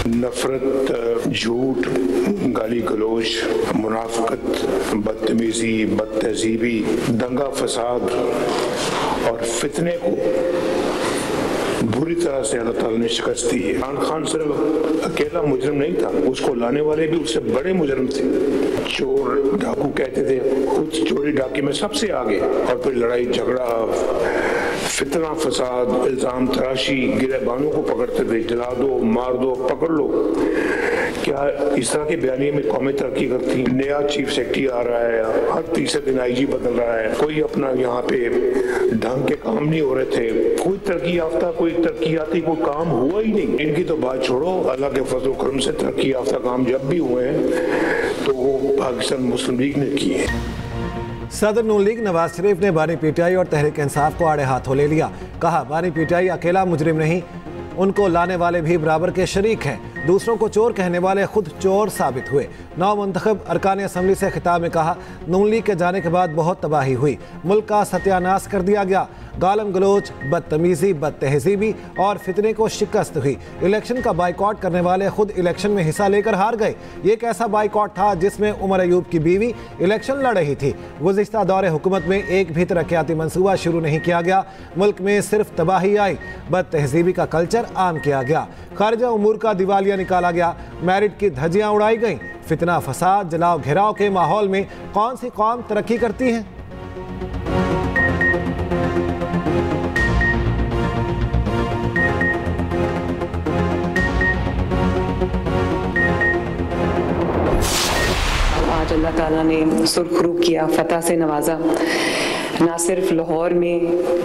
नफरत, झूठ, गाली गलोच, मुनाफिकत, बदतमीजी, बदतहजीबी, दंगा फसाद और फितने को बुरी तरह से अल्लाह ताला ने शिकस्त दी है। इमरान खान सिर्फ अकेला मुजरिम नहीं था, उसको लाने वाले भी उससे बड़े मुजरिम थे। चोर डाकू कहते थे, खुद चोरी डाके में सबसे आगे, और फिर लड़ाई झगड़ा, फितना फसाद, इल्जाम तराशी, गिरबानों को पकड़ते थे, जला दो, मार दो, पकड़ लो। क्या इस तरह के बयानिए में कौमें तरक्की करती? नया चीफ सेक्रेटरी आ रहा है, हर तीसरे दिन आईजी बदल रहा है, कोई अपना यहाँ पे ढंग के काम नहीं हो रहे थे, कोई तरक्की याफ्ता, कोई तरक्कीयाती कोई काम हुआ ही नहीं। इनकी तो बात छोड़ो, अल्लाह के फजल करम से तरक्की याफ्ता काम जब भी हुए हैं तो वो पाकिस्तान मुस्लिम लीग ने किए हैं। सदर नून लीग नवाज शरीफ ने बानी पीटीआई और तहरीक इंसाफ को आड़े हाथों ले लिया। कहा, बानी पीटीआई अकेला मुजरिम नहीं, उनको लाने वाले भी बराबर के शरीक हैं। दूसरों को चोर कहने वाले खुद चोर साबित हुए। नौ मुंतखब अरकान असम्बली से खिताब में कहा, नून लीग के जाने के बाद बहुत तबाही हुई, मुल्क का सत्यानाश कर दिया गया, गालम गलोच, बदतमीजी, बदतहजीबी और फितने को शिकस्त हुई। इलेक्शन का बाइकआउट करने वाले खुद इलेक्शन में हिस्सा लेकर हार गए। ये एक ऐसा बाइकआउट था जिसमें उमर अयूब की बीवी इलेक्शन लड़ रही थी। गुज़िश्ता दौरे हुकूमत में एक भी तरक्याती मंसूबा शुरू नहीं किया गया, मुल्क में सिर्फ तबाही आई, बदतहजीबी का कल्चर आम किया गया, खारजा उमूर का दिवालिया निकाला गया, मैरिट की धज्जियाँ उड़ाई गईं। फितना, फसाद, जलाओ घेराव के माहौल में कौन सी कौम तरक्की करती है? आज अल्लाह ताला ने सुरखरू किया, फतह से नवाजा। ना सिर्फ लाहौर में,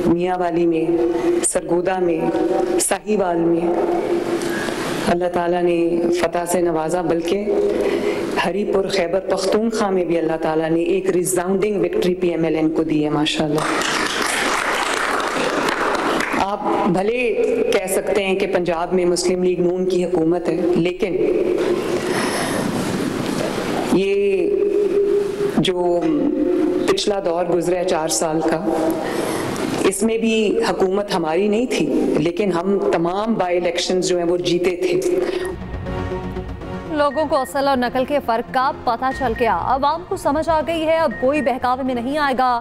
मियाँ वाली में, सरगोदा में, साहिवाल में अल्लाह ताला ने फतह से नवाजा, बल्कि हरीपुर खैबर पख्तूनख्वा में भी अल्लाह ताला ने एक रिजाउंडिंग विक्ट्री PMLN को दी है। माशाल्लाह। आप भले कह सकते हैं कि पंजाब में मुस्लिम लीग नून की हुकूमत है, लेकिन ये जो पिछला दौर गुजरा है 4 साल का, इसमें भी हुकूमत हमारी नहीं थी, लेकिन हम तमाम बाई इलेक्शंस जो हैं वो जीते थे। लोगों को असल और नकल के फर्क का पता चल गया, अवाम को समझ आ गई है, अब कोई बहकावे में नहीं आएगा।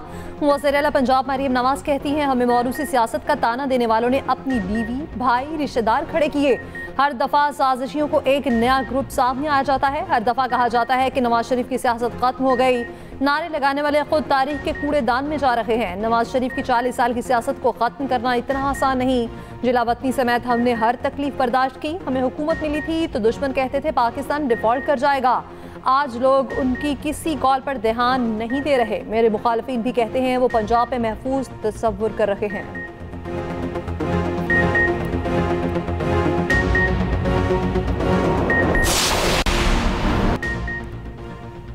वज़ीर-ए-आला पंजाब मरियम नवाज कहती हैं, हमें मौरूसी सियासत का ताना देने वालों ने अपनी बीवी, भाई, रिश्तेदार खड़े किए। हर दफ़ा साजिशियों को एक नया ग्रुप सामने आ जाता है। हर दफ़ा कहा जाता है कि नवाज शरीफ की सियासत खत्म हो गई। नारे लगाने वाले खुद तारीख के कूड़ेदान में जा रहे हैं। नवाज शरीफ की 40 साल की सियासत को ख़त्म करना इतना आसान नहीं। जिलावतनी समेत हमने हर तकलीफ बर्दाश्त की। हमें हुकूमत मिली थी तो दुश्मन कहते थे पाकिस्तान डिफ़ॉल्ट कर जाएगा। आज लोग उनकी किसी कॉल पर ध्यान नहीं दे रहे। मेरे मुखालफिन भी कहते हैं वो पंजाब में महफूज तस्वुर कर रहे हैं।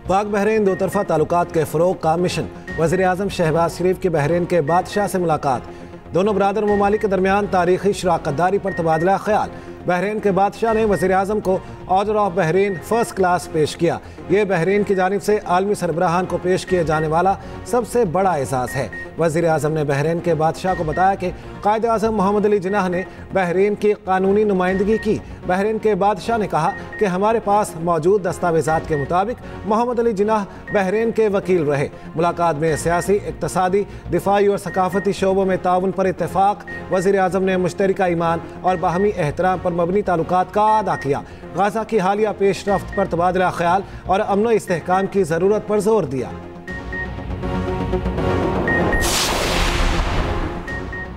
पाक बहरीन दो तरफा ताल्लुकात के फ़रोग़ का मिशन। वज़ीर आज़म शहबाज शरीफ की बहरीन के बादशाह से मुलाकात। दोनों बरादर ममालिक के दरमियान तारीख़ी शराकतदारी पर तबादला ख्याल। बहरीन के बादशाह ने वज़ीर आज़म को order of Bahrain first class पेश किया। ये बहरीन की जानिब से आलमी सरबराहान को पेश किए जाने वाला सबसे बड़ा एजाज़ है। वज़ीर आज़म ने बहरीन के बादशाह को बताया कि कायद आज़म मोहम्मद अली जिन्नाह ने बहरीन की कानूनी नुमाइंदगी की। बहरीन के बादशाह ने कहा कि हमारे पास मौजूद दस्तावेज़ात के मुताबिक मोहम्मद अली जिन्नाह बहरीन के वकील रहे। मुलाकात में सियासी, इक़्तिसादी, दिफाई और सकाफती शोबों में ताउन पर इत्तेफाक। वज़ीर आज़म ने मुश्तरका ईमान और बाहमी एहतराम पर मबनी ताल्लुकात का अदा किया। गाज़ा की हालिया पेशरफ्त पर तबादला ख्याल और अमन व इस्तेहकाम की ज़रूरत पर जोर दिया।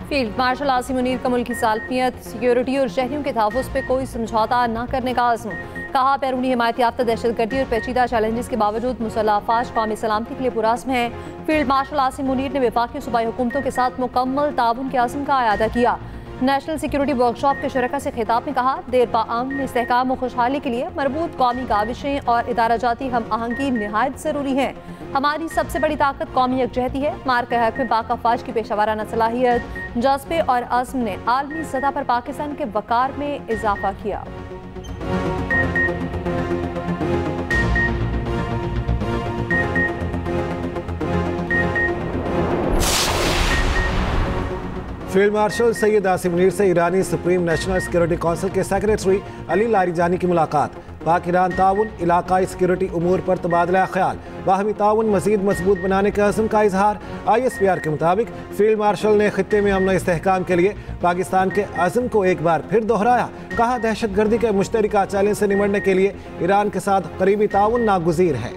फील्ड मार्शल आसिम मुनीर का मुल्क की सालमियत, सिक्योरिटी और शहरियों के तहफ़्फ़ुज़ पे कोई समझौता न करने का आज़म। कहा, बैरूनी हिमायत याफ्ता दहशतगर्दी और पेचीदा चैलेंजेस के बावजूद मुसल्लह अफ़वाज क़ौमी सलामती के लिए पुरअज़्म है। फील्ड मार्शल आसिम मुनीर ने वफाकी सूबाई हुकूमतों के साथ मुकम्मल ताउन के आज़म का अयादा किया। नेशनल सिक्योरिटी वर्कशॉप के शुरका से खिताब में कहा, देर पा अमन, इस्तेहकाम और खुशहाली के लिए मरबूत कौमी काविशें और इदारा जाती हम आहंगी निहायत ज़रूरी हैं। हमारी सबसे बड़ी ताकत कौमी यकजहती है। मार्का हक में पाक अफवाज की पेशावराना सलाहियत, जज्बे और अज़्म ने आलमी सतह पर पाकिस्तान के वक़ार में इजाफा किया। फील्ड मार्शल सैयद आसिम मुनीर से ईरानी सुप्रीम नेशनल सिक्योरिटी काउंसिल के सेक्रेटरी अली लारीजानी की मुलाकात। पाक ईरान ताउन, इलाकाई सिक्योरिटी उमूर पर तबादला ख्याल, बाहमी ताउन मजीद मजबूत बनाने के अज़्म का इजहार। ISPR के मुताबिक फील्ड मार्शल ने खित्ते में अमन इस्तेहकाम के लिए पाकिस्तान के अज़्म को एक बार फिर दोहराया। कहा, दहशतगर्दी के मुश्तरका चैलेंज से निमटने के लिए ईरान के साथ करीबी ताउन नागुज़ीर है।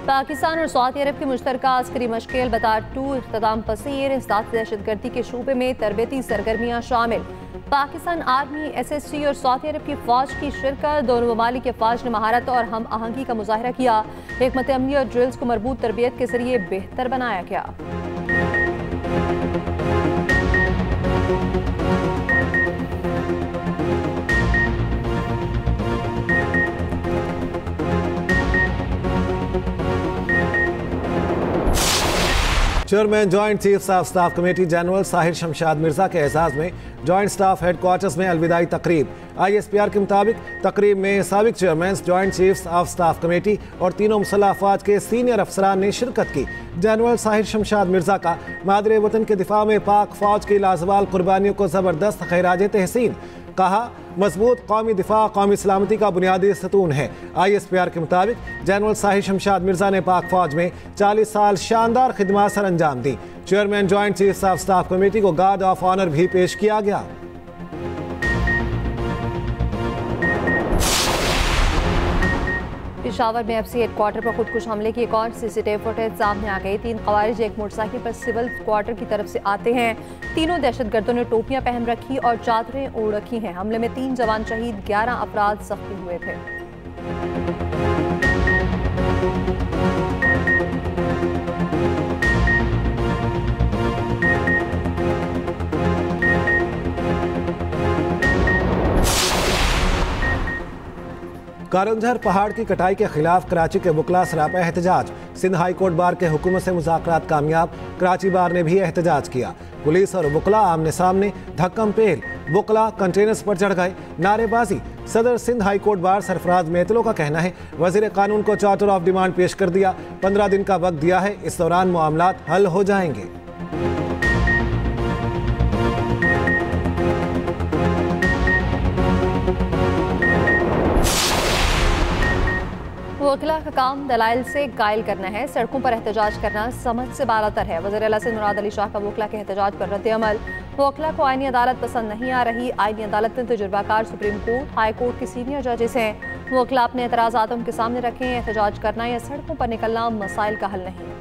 पाकिस्तान और सऊदी अरब की मुश्तरका अस्करी मशक़ बटार-2 इख्तिताम पसीर। इंसदाद दहशतगर्दी के शूबे में तरबेती सरगर्मियाँ शामिल। पाकिस्तान आर्मी, SST और सऊदी अरब की फ़ौज की शिरकत। दोनों ममालिक के फ़ौज ने महारत और हम आहंगी का मुजाहरा किया। हिकमत अमली और ड्रिल्स को मरबूत तरबियत के जरिए बेहतर बनाया गया। Chairman joint chiefs of staff committee general Sahir Shamshad Mirza के एजाज में जॉइंट स्टाफ हेडक्वार्टर्स में अलविदाई तकरीब। ISPR के मुताबिक तकरीब में साबिक chairman joint chiefs of staff committee और तीनों मुसल्लह अफवाज के सीनियर अफसरान ने शिरकत की। जनरल साहिर शमशाद मिर्जा का मादरे वतन के दिफा में पाक फौज की लाजवाल कुर्बानियों को ज़बरदस्त खैराज तहसीन। कहा, मजबूत कौमी दिफा कौमी सलामती का बुनियादी सतून है। ISPR के मुताबिक जनरल साहिर शमशाद मिर्जा ने पाक फौज में 40 साल शानदार खिदमत सर अंजाम दी। Chairman joint chiefs of staff committee को गार्ड ऑफ ऑनर भी पेश किया गया। पेशावर में FC हेडक्वार्टर पर खुदकुश हमले की एक और CCTV फुटेज सामने आ गई। 3 ख़वारिज एक मोटरसाइकिल पर सिविल क्वार्टर की तरफ से आते हैं। तीनों दहशतगर्दों ने टोपियां पहन रखी और चादरें ओढ़ रखी हैं। हमले में 3 जवान शहीद, 11 अफराद जख्मी हुए थे। कारंझर पहाड़ की कटाई के खिलाफ कराची के वकला सरापा एहतजाज। सिंध हाई कोर्ट बार के हुकूमत से मुज़ाकरात कामयाब। कराची बार ने भी एहतजाज किया। पुलिस और वकला आमने सामने धक्कम पेल। वकला कंटेनर्स पर चढ़ गए, नारेबाजी। सदर Sindh high court bar Sarfaraz मेतलो का कहना है वज़ीर कानून को चार्टर ऑफ डिमांड पेश कर दिया। 15 दिन का वक्त दिया है, इस दौरान मामलात हल हो जाएंगे। वकीला का काम दलाइल से कायल करना है। सड़कों पर एहतजाज करना समझ से बालातर है। वज़ीर आला सिंध मुराद अली शाह का वकीला के एहतजाज पर रद्द अमल। वकीला को आईनी अदालत पसंद नहीं आ रही। आईनी अदालत में तजुर्बाकार सुप्रीम कोर्ट, हाई कोर्ट के सीनियर जजेस हैं। वकीला अपने एतराज़ात उनके सामने रखें। एहतजाज करना या सड़कों पर निकलना मसाइल का हल नहीं।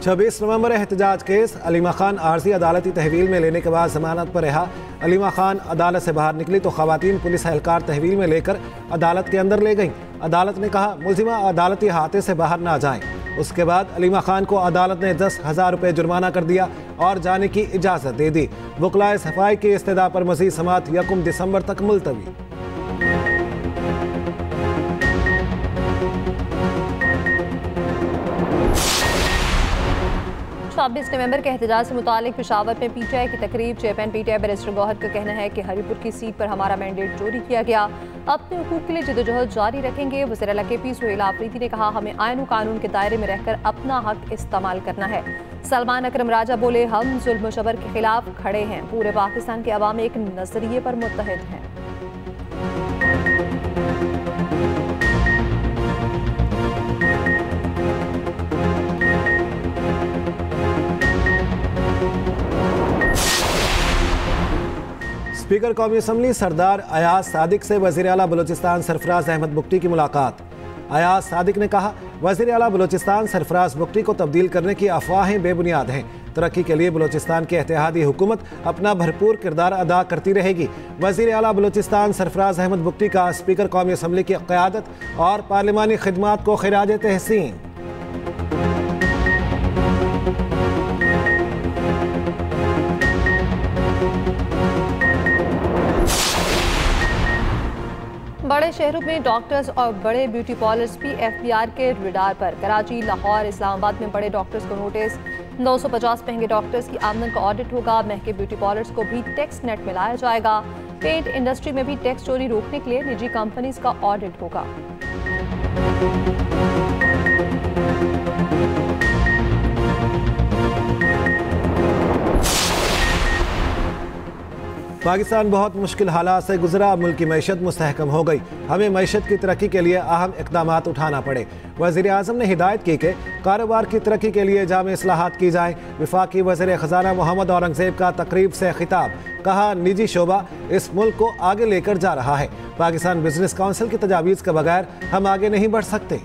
छब्बीस नवंबर एहतजाज केस। अलीमा खान आर्जी अदालती तहवील में लेने के बाद जमानत पर रहा। अलीमा खान अदालत से बाहर निकली तो खवातीन पुलिस एहलकार तहवील में लेकर अदालत के अंदर ले गईं। अदालत ने कहा मुलजिमा अदालती अहाते से बाहर ना जाएं। उसके बाद अलीमा खान को अदालत ने 10,000 रुपये जुर्माना कर दिया और जाने की इजाज़त दे दी। वकलाए सफाई की इस्तदा पर मज़ीद समाअत 1 दिसंबर तक मुलतवी। 26 नवंबर के एहतजाज से मुतालिक पेशावर में PTI की तकरीब। चेयरमैन PTI बैरिस्टर गौहर का कहना है कि हरीपुर की सीट पर हमारा मैंडेट चोरी किया गया। अपने हुकूक के लिए जदोजहद जारी रखेंगे। वज़ीर आला KP सुहेल आफरीदी ने कहा हमें आईन व कानून के दायरे में रहकर अपना हक इस्तेमाल करना है। सलमान अकरम राजा बोले हम जुल्म जबर के खिलाफ खड़े हैं। पूरे पाकिस्तान के अवाम एक नजरिए पर मुत्तहिद हैं। स्पीकर कौमी असम्बली सरदार अयाज सादिक से वज़ीर आला बलूचिस्तान सरफराज अहमद बुगटी की मुलाकात। अयाज सादिक ने कहा वज़ीर आला बलूचिस्तान सरफराज बुगटी को तब्दील करने की अफवाहें बेबुनियाद हैं। तरक्की के लिए बलूचिस्तान की इत्तेहादी हुकूमत अपना भरपूर किरदार अदा करती रहेगी। वज़ीर आला बलूचिस्तान सरफराज अहमद बुगटी का स्पीकर कौमी असम्बली की क़यादत और पार्लिमानी खिदमात को खिराज तहसीन। बड़े शहरों में डॉक्टर्स और बड़े ब्यूटी पार्लर्स भी एफबीआर के रडार पर। कराची, लाहौर, इस्लामाबाद में बड़े डॉक्टर्स को नोटिस। 950 महंगे डॉक्टर्स की आमदन का ऑडिट होगा। महंगे ब्यूटी पार्लर्स को भी टैक्स नेट में लाया जाएगा। पेंट इंडस्ट्री में भी टैक्स चोरी रोकने के लिए निजी कंपनीज का ऑडिट होगा। पाकिस्तान बहुत मुश्किल हालात से गुजरा। मुल्क की मईशत मुस्तहकम हो गई। हमें मईशत की तरक्की के लिए अहम इक़दाम उठाना पड़े। वज़ीर आज़म ने हिदायत की कि कारोबार की तरक्की के लिए जामे इस्लाहात की जाएँ। वफाकी वज़ीर ख़ज़ाना मोहम्मद औरंगज़ेब का तकरीब से खिताब। कहा, निजी शोबा इस मुल्क को आगे लेकर जा रहा है। पाकिस्तान बिजनेस काउंसिल की तजावीज़ के बगैर हम आगे नहीं बढ़ सकते।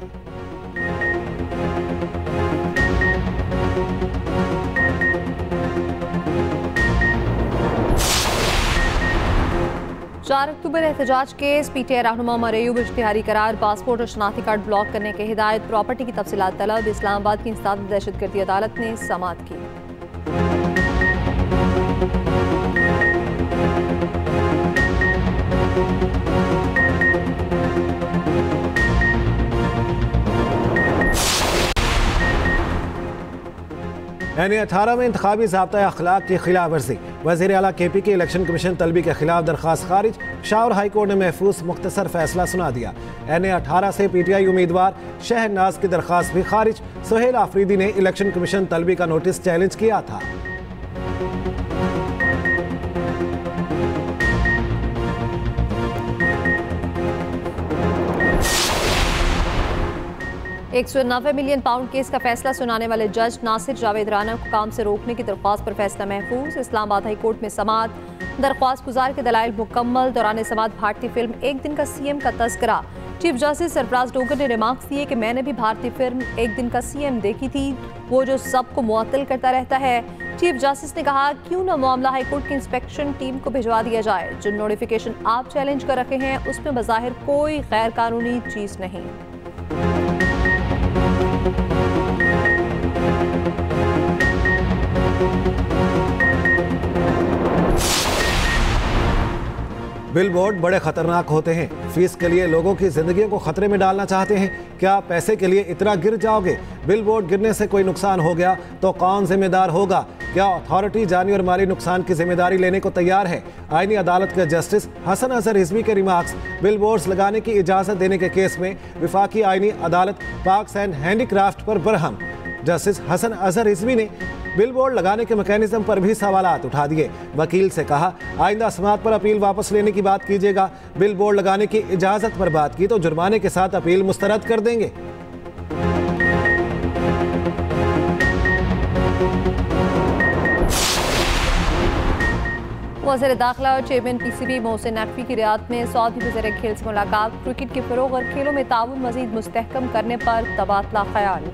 चार अक्टूबर एहतजाज केस। पीटीआई रहनुमा मरयूब इश्तिहारी करार। पासपोर्ट और शनाख्ती कार्ड ब्लॉक करने की हिदायत। प्रॉपर्टी की तफसीलात तलब। इस्लामाबाद की इंसदाद दहशतगर्दी अदालत ने समाअत की। NA-18 में इंतखाबी ज़ाब्ता अखलाक की खिलाफ वर्जी। वज़ीर आला KP की इलेक्शन कमीशन तलबी के खिलाफ दरख्वास्त खारिज। शाह हाई कोर्ट ने महफूज मुख्तसर फैसला सुना दिया। NA-18 से PTI उम्मीदवार शहनाज की दरख्वास्त भी खारिज। सुहेल आफरीदी ने इलेक्शन कमीशन तलबी का नोटिस चैलेंज किया था। £190 मिलियन केस का फैसला सुनाने वाले जज नासिर जावेद राना को काम से रोकने की दरख्वास्त पर फैसला महफूज। इस्लामाबाद हाई कोर्ट में समाअत। दरख्वास्त गुजार के दलाइल मुकम्मल। दौरान समाअत भारतीय फिल्म एक दिन का CM का तस्करा। चीफ जस्टिस सरफराज डोगर ने रिमार्क्स दिए कि मैंने भी भारतीय फिल्म एक दिन का CM देखी थी, वो जो सबको मुअत्तल करता रहता है। चीफ जस्टिस ने कहा, क्यों न मामला हाई कोर्ट की इंस्पेक्शन टीम को भिजवा दिया जाए। जो नोटिफिकेशन आप चैलेंज कर रखे हैं उसमें बज़ाहिर कोई गैर कानूनी चीज नहीं। बिल बोर्ड बड़े खतरनाक होते हैं। फीस के लिए लोगों की जिंदगियों को खतरे में डालना चाहते हैं। क्या पैसे के लिए इतना गिर जाओगे? बिल बोर्ड गिरने से कोई नुकसान हो गया तो कौन जिम्मेदार होगा? क्या अथॉरिटी जानी और माली नुकसान की जिम्मेदारी लेने को तैयार है? आईनी अदालत के जस्टिस हसन अजहर रिजवी के रिमार्क्स। बिल बोर्ड्स लगाने की इजाजत देने के केस में विफाकी आईनी अदालत पार्क्स एंड हैंडीक्राफ्ट पर बरहम। जस्टिस हसन अजहर रिजवी ने बिल बोर्ड लगाने के मैकेनिज्म पर भी सवालात उठा दिए। वकील से कहा, आइंदा समाअत पर अपील वापस लेने की बात कीजिएगा। बिल बोर्ड लगाने की इजाजत पर बात की तो जुर्माने के साथ अपील मुस्तरद कर देंगे। वज़ीर दाखिला और चेयरमैन PCB मोहसिन नकवी की रियासत में सऊदी वज़ीर खेल से मुलाकात। क्रिकेट के फ़रोग़ और खेलों में ताउन मज़ीद मुस्तहकम करने पर तबादला ख्याल।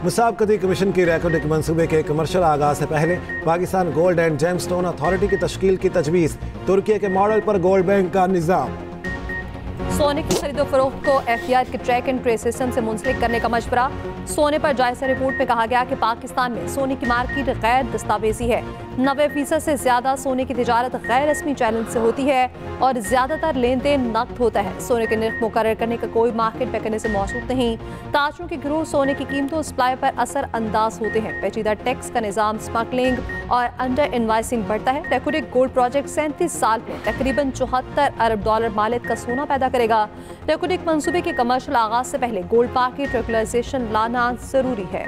मुसाबकती कमीशन की रिकॉर्डिंग मंसूबे के कमर्शियल आगाज से पहले Pakistan gold and gemstone authority की तश्कील की तजवीज़। तुर्की के मॉडल पर गोल्ड बैंक का निज़ाम। सोने की खरीदो फरोख्त को FDR के ट्रैक एंड ट्रेस सिस्टम से मुंसलिक करने का मशवरा। सोने पर जायजा रिपोर्ट में कहा गया कि पाकिस्तान में सोने की मार्केट गैर दस्तावेजी है। 90% से ज्यादा सोने की तिजारत गैर रस्मी चैनल से होती है और ज्यादातर लेन देन नकद होता है। सोने के निर्ख मुकर्रर करने का कोई मार्केट मैकेनिज्म मौजूद नहीं। ताजरों के गिरोह सोने की कीमतों सप्लाई पर असर अंदाज होते हैं। पेचीदा टैक्स का निज़ाम, स्मगलिंग और अंडर इनवाइसिंग बढ़ता है। रेकोडिक गोल्ड प्रोजेक्ट 37 साल में तकरीबन $74 अरब मालियत का सोना पैदा करेगा। रेकोडिक मंसूबे के कमर्शियल आगाज से पहले गोल्ड मार्केट रेगुलराइजेशन लाना जरूरी है।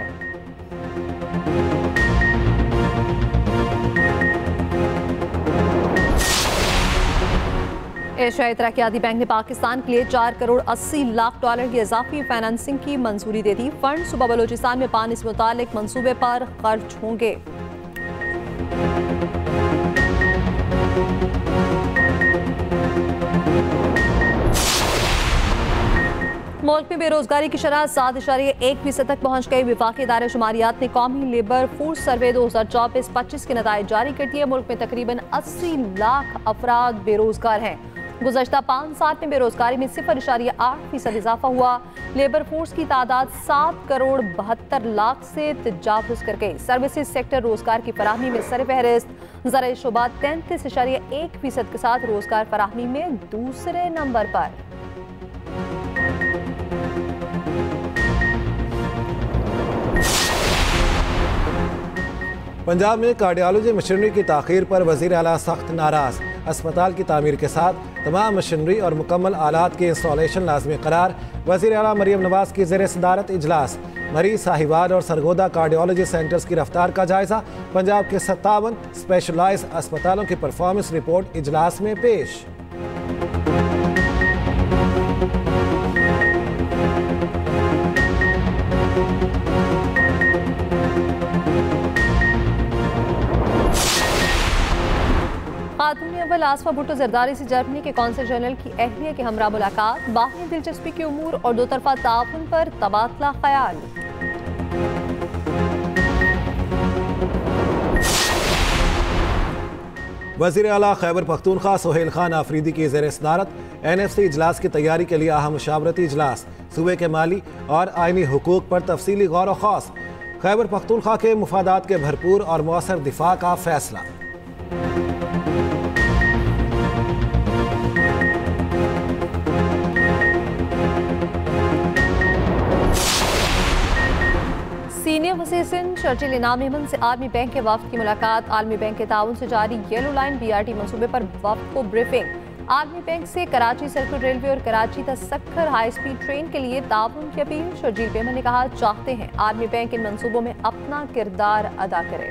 एशियाई तरक्याती बैंक ने पाकिस्तान के लिए $4 करोड़ 80 लाख की इजाफी फाइनेंसिंग की मंजूरी दे दी। फंड सुबह बलोचिस्तान में पानी से मुतालिक मंसूबे पर खर्च होंगे। मुल्क में बेरोजगारी की शरह 7.1% तक पहुंच गई। विफाकी इदारे शुमारियात ने कौमी लेबर फोर्स सर्वे 2024-25 के नताइज जारी कर दिए। मुल्क में तकरीबन 80 लाख अफराद बेरोजगार हैं। गुज़श्ता 5 साल में बेरोजगारी में 0.8% इजाफा हुआ। लेबर फोर्स की तादाद 7,72,00,000 से तजावुज कर गई। सर्विसेज सेक्टर रोजगार की फराहमी में सरफहरिस्त। ज़राई शोबा 33.1% के साथ रोजगार फराहमी में दूसरे नंबर पर। पंजाब में कार्डियोलॉजी मशीनरी की ताख़ीर पर वज़ीर आला सख्त नाराज़। अस्पताल की तामीर के साथ तमाम मशीनरी और मुकम्मल आलात की इंस्टॉलेशन लाजमी करार। वज़ीर आला मरीम नवाज की ज़ेर सदारत इजलास। मरीज साहिवाल और सरगोदा कार्डियोलॉजी सेंटर्स की रफ्तार का जायजा। पंजाब के 57 स्पेशलाइज्ड अस्पतालों की परफॉर्मेंस रिपोर्ट इजलास में पेश। खातून अव्वल आसफा भुट्टो जरदारी से जर्मनी के कौंसल जनरल की अहलिया के हमरा मुलाकात। बाहमी दिलचस्पी के उमूर और दो तरफा ताउन पर तबादला ख्याल। वज़ीर आला खैबर पख्तूनख्वा सोहेल खान आफरीदी की ज़ेर सदारत NFC इजलास की तैयारी के लिए अहम मुशावरती इजलास। सूबे के माली और आइनी हुकूक पर तफसीली गौर व खौस। खैबर पख्तूनख्वा के मुफादात के भरपूर और मौसर दिफा का फैसला। सीनियर वज़ीर सिंध शर्जील इनाम मेमन से आर्मी बैंक के वफ्द की मुलाकात। आर्मी बैंक के ताउन से जारी येलो लाइन BRT मंसूबे पर वफ्द को ब्रीफिंग। आर्मी बैंक से कराची सर्किल रेलवे और कराची तक सक्खर हाई स्पीड ट्रेन के लिए ताउन की अपील। शर्जील मेमन ने कहा, चाहते हैं आर्मी बैंक इन मंसूबों में अपना किरदार अदा करे।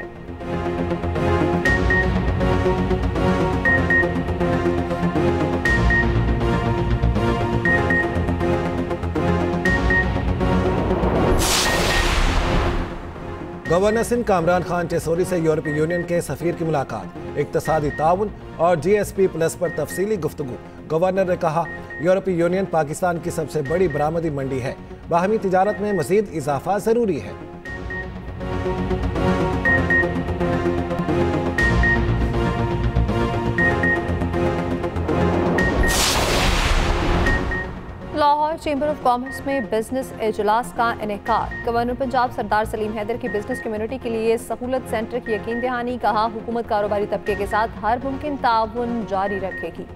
गवर्नर सिंध कामरान खान टेसोरी से यूरोपीय यूनियन के सफीर की मुलाकात। इक्तसादी ताउन और GSP प्लस पर तफसीली गुफ्तगू। गवर्नर ने कहा, यूरोपीय यूनियन पाकिस्तान की सबसे बड़ी बरामदी मंडी है। बाहमी तिजारत में मजीद इजाफा जरूरी है। लाहौर चैम्बर ऑफ कॉमर्स में बिजनेस इजलास का इनेकाद। गवर्नर पंजाब सरदार सलीम हैदर की बिजनेस कम्युनिटी के लिए सहूलत सेंटर की यकीन दहानी। कहा, हुकूमत कारोबारी तबके के साथ हर मुमकिन ताउन जारी रखेगी।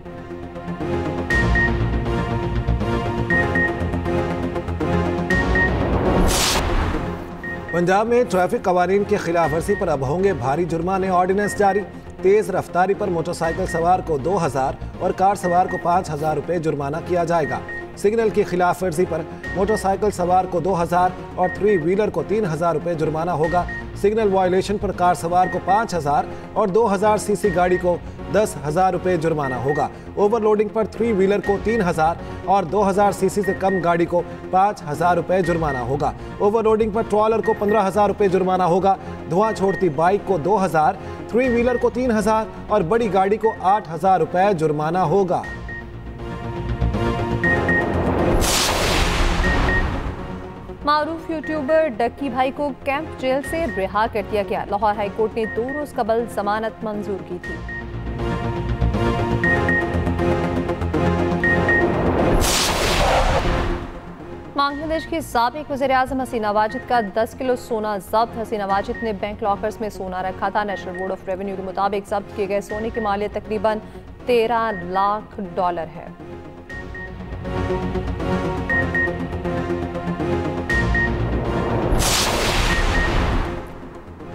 पंजाब में ट्रैफिक कवानीन के खिलाफ वर्जी पर अब होंगे भारी जुर्माने। ऑर्डिनेंस जारी। तेज रफ्तारी पर मोटरसाइकिल सवार को 2000 और कार सवार को 5000 रुपये जुर्माना किया जाएगा। सिग्नल की खिलाफ वर्जी पर मोटरसाइकिल सवार को 2000 और 3 व्हीलर को 3000 रुपये जुर्माना होगा। सिग्नल वायलेशन पर कार सवार को 5000 और 2000 सीसी गाड़ी को 10,000 रुपये जुर्माना होगा। ओवरलोडिंग पर 3 व्हीलर को 3000 और 2000 सीसी से कम गाड़ी को 5000 रुपये जुर्माना होगा। ओवरलोडिंग पर ट्रॉलर को 15,000 रुपये जुर्माना होगा। धुआं छोड़ती बाइक को 2000, 3 व्हीलर को 3000 और बड़ी गाड़ी को 8000 रुपये जुर्माना होगा। मारूफ यूट्यूबर डक्की भाई को कैंप जेल से रिहा कर दिया गया। लाहौर हाई कोर्ट ने 2 रोज कबल जमानत मंजूर की थी। बांग्लादेश की साबिक वज़ीर-ए-आज़म हसीना वाजिद का 10 किलो सोना जब्त। हसीना वाजिद ने बैंक लॉकर्स में सोना रखा था। नेशनल बोर्ड ऑफ रेवेन्यू के मुताबिक जब्त किए गए सोने की मालियत तकरीबन $13 लाख है।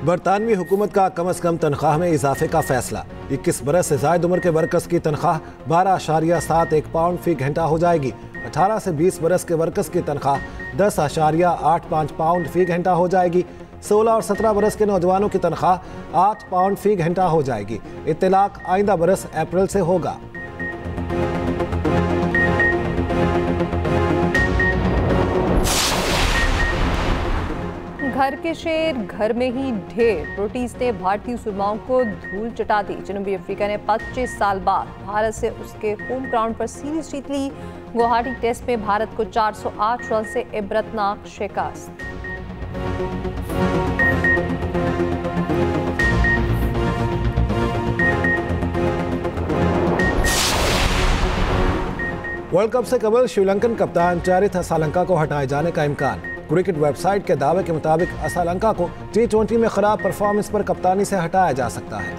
बरतानवी हुकूमत का कम अज़ कम तनख्वाह में इजाफे का फैसला। 21 बरस से ज़ायद उम्र के वर्कर्स की तनख्वाह 12.71 पाउंड फी घंटा हो जाएगी। 18 से 20 बरस के वर्कर्स की तनख्वाह 10.85 पाउंड फी घंटा हो जाएगी। 16 और 17 बरस के नौजवानों की तनख्वाह 8 पाउंड फी घंटा हो जाएगी। इत्तलाक आइंदा बरस अप्रैल से होगा। घर के शेर घर में ही ढेर। प्रोटीज ने भारतीय सुरमाओं को धूल चटा दी। जनूबी अफ्रीका ने 25 साल बाद भारत से उसके होम ग्राउंड पर सीरीज जीत ली। गुवाहाटी टेस्ट में भारत को 408 रन से इबरतनाक शिकस्त। वर्ल्ड कप से कबल श्रीलंकन कप्तान चारिथ असालंका को हटाए जाने का इम्कान। क्रिकेट वेबसाइट के दावे के मुताबिक असालंका को T20 में खराब परफॉर्मेंस पर कप्तानी से हटाया जा सकता है।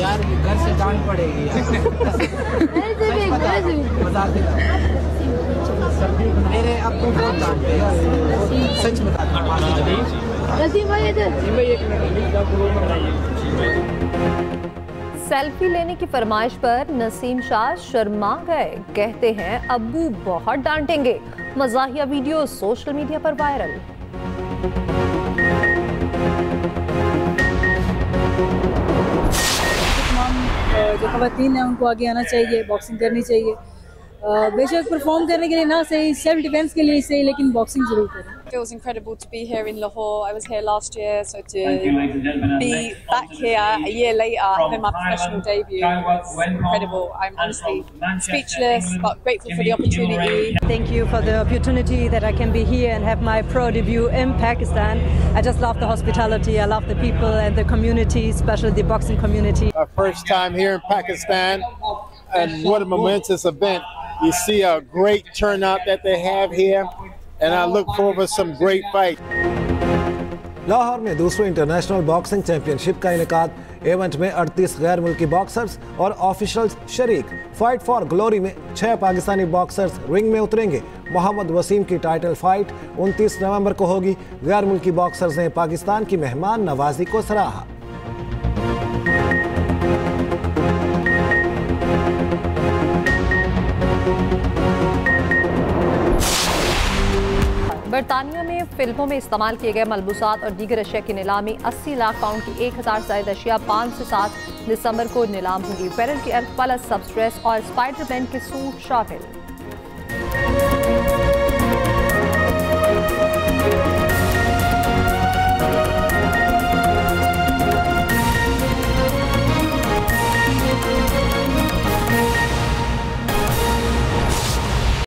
यार घर से डांट पड़ेगी मेरे आपको बहुत डांट पड़ेगी, सच बता। सेल्फी लेने की फरमाइश पर नसीम शाह शर्मा गए। कहते हैं अब्बू बहुत डांटेंगे। मज़ाहिया वीडियो सोशल मीडिया पर वायरल। जो ख़वातीन हैं उनको आगे आना चाहिए, बॉक्सिंग करनी चाहिए। बेशक परफॉर्म करने के लिए ना सही, सेल्फ डिफेंस के लिए सही, लेकिन बॉक्सिंग जरूर करें। It feels incredible to be here in Lahore. I was here last year, so to be back here a year later having my professional debut was incredible. I'm honestly speechless, but grateful for the opportunity. Thank you for the opportunity that I can be here and have my pro debut in Pakistan. I just love the hospitality, I love the people and the community, especially the boxing community. Our first time here in Pakistan, and what a momentous event. You see a great turnout that they have here, and I look forward to some great fight. Lahore में दूसरे international boxing championship का इनेकाद। Event में 38 गैर मुल्की boxers और officials शरीक। Fight for glory में 6 Pakistani boxers ring में उतरेंगे। मोहम्मद वसीम की टाइटल फाइट 29 नवंबर को होगी। गैर मुल्की बॉक्सर्स ने पाकिस्तान की मेहमान नवाजी को सराहा। बरतानिया में फिल्मों में इस्तेमाल किए गए मलबूसात और दीगर अशिया की नीलामी 80 लाख पाउंड की 1000 से ज़ायद अशिया 5 से 7 दिसंबर को नीलाम होगी। पैरल की अर्थ वाला सबस्ट्रेस और स्पाइडरमैन के सूट शामिल।